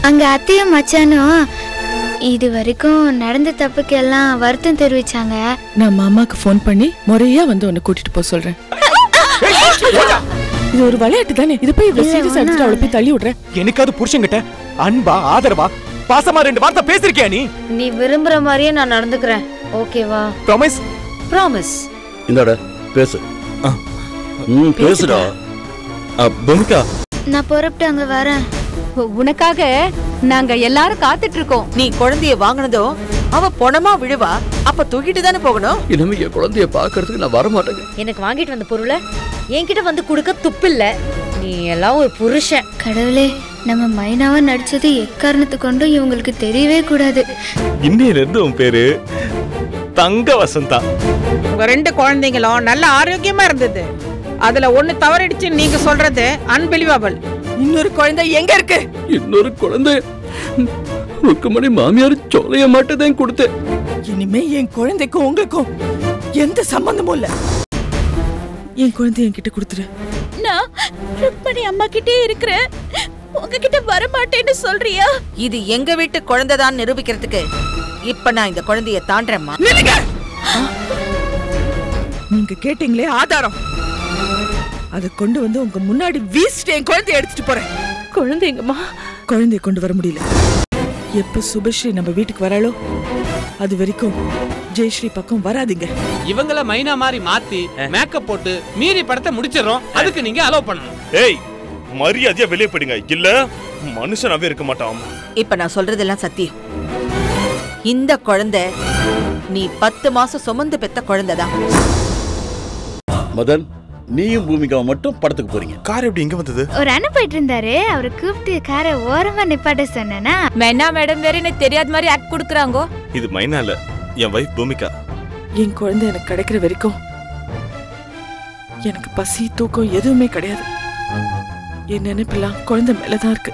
அங்க அத்தையும் மச்சானும் இது வரைக்கும் நடந்த தப்புக்கு எல்லாம் வருத்தம் தெரிவிச்சாங்க. நான் மாமாக்கு ஃபோன் பண்ணி முறையா வந்து உன்னை கூட்டிட்டு போக சொல்றேன். இது ஒரு விளையாட்டு தானே, இது போய் இவ்வளவு சீரியஸா எடுத்துட்டு அவளை போய் தள்ளி விடுற. எனக்காவது புருஷன்கிட்ட அன்பா ஆதரவா பாசமா 2 வார்த்தை பேசிருக்கியா நீ? நீ விரும்புற மாதிரியே நான் நடந்துக்கிறேன், ஓகேவா? ப்ராமிஸ்? ப்ராமிஸ். இந்தடா பேசு. பேசுடா. பூமிகா, நான் புறப்பட்டு அங்க வரேன். உனக்காக நாங்க எல்லாரும் காத்துட்டு இருக்கோம். நீ குழந்தைய வாங்கினதும் அவ பொணமா விழுவா, அப்ப தூக்கிட்டு தானே போகணும். இனிமே என் குழந்தைய பாக்குறதுக்கு நான் வர மாட்டேங்க. எனக்கு வாங்கிட்டு வந்த பொருளை என்கிட்ட வந்து கொடுக்க துப்பில்ல. நீ எல்லாம் ஒரு புருஷன். கடவுளே, நம்ம மைனாவா நடிச்சது எக்காரணத்து கொண்டும் இவங்களுக்கு தெரியவே கூடாது. இன்னையில இருந்து உன் பேரு தங்க வசந்தா. உங்க 2 குழந்தைங்களும் நல்ல ஆரோக்கியமா இருந்தது. அதுல ஒண்ணு தவறிடுச்சு நீங்க சொல்றது அன்பிலீவபிள். இன்னொரு குழந்தை எங்க இருக்கு? இன்னொரு குழந்தை ருக்குமணி மாமியார் சோலைய மாட்டதான் கொடுத்தேன். இனிமே என் குழந்தைக்கும் உங்களுக்கும் எந்த சம்பந்தமும் இல்ல. என் குழந்தை என்கிட்ட கொடுத்துரு. நான் ருக்மணி அம்மா கிட்டே இருக்கிறேன், உங்ககிட்ட வர மாட்டேன்னு சொல்றியா? இது எங்க வீட்டு குழந்தைதான் நிரூபிக்கிறதுக்கு இப்ப நான் இந்த குழந்தைய தாண்டறேம்மா. நீங்க கேட்டீங்களே ஆதாரம், அதை கொண்டு வந்து உங்க முன்னாடி வீசிட்டு என் குழந்தைய எடுத்துட்டு போறேன். குழந்தைங்கம்மா. குழந்தைய கொண்டு வர முடியல. எப்ப சுபஸ்ரீ நம்ம வீட்டுக்கு வராளோ அது வரைக்கும் ஜெயஸ்ரீ பக்கம் வராதீங்க. இவங்கள மைனா மாதிரி மாத்தி மேக்கப் போட்டு மீறி படத்தை முடிச்சிடறோம். அதுக்கு நீங்க அலோவ் பண்ணணும். ஏய், மரியாதையா வெளியே போயிடுங்க, இல்ல மனுஷனாவே இருக்க மாட்டான். இப்ப நான் சொல்றதெல்லாம் சத்தியம். இந்த குழந்தை நீ 10 மாசம் சுமந்து பெத்த குழந்தைதான். மதன், நீயும் பூமிகாவை மட்டும் படத்துக்கு போறீங்க. கார் எப்படி இங்க வந்தது? ஒரு அண்ணன் போயிட்டு இருந்தாரு, அவரை கூப்பிட்டு காரை ஓரமா நிப்பாட்ட சொன்னா. மைனா மேடம் வேற எனக்கு தெரியாத மாதிரி ஆக்ட் கொடுக்குறாங்க. இது மைனா இல்ல, என் வைஃப் பூமிகா. என் குழந்தை எனக்கு கிடைக்கிற வரைக்கும் எனக்கு பசி தூக்கம் எதுவுமே கிடையாது. என் நினைப்பெல்லாம் குழந்தை மேலதான் இருக்கு.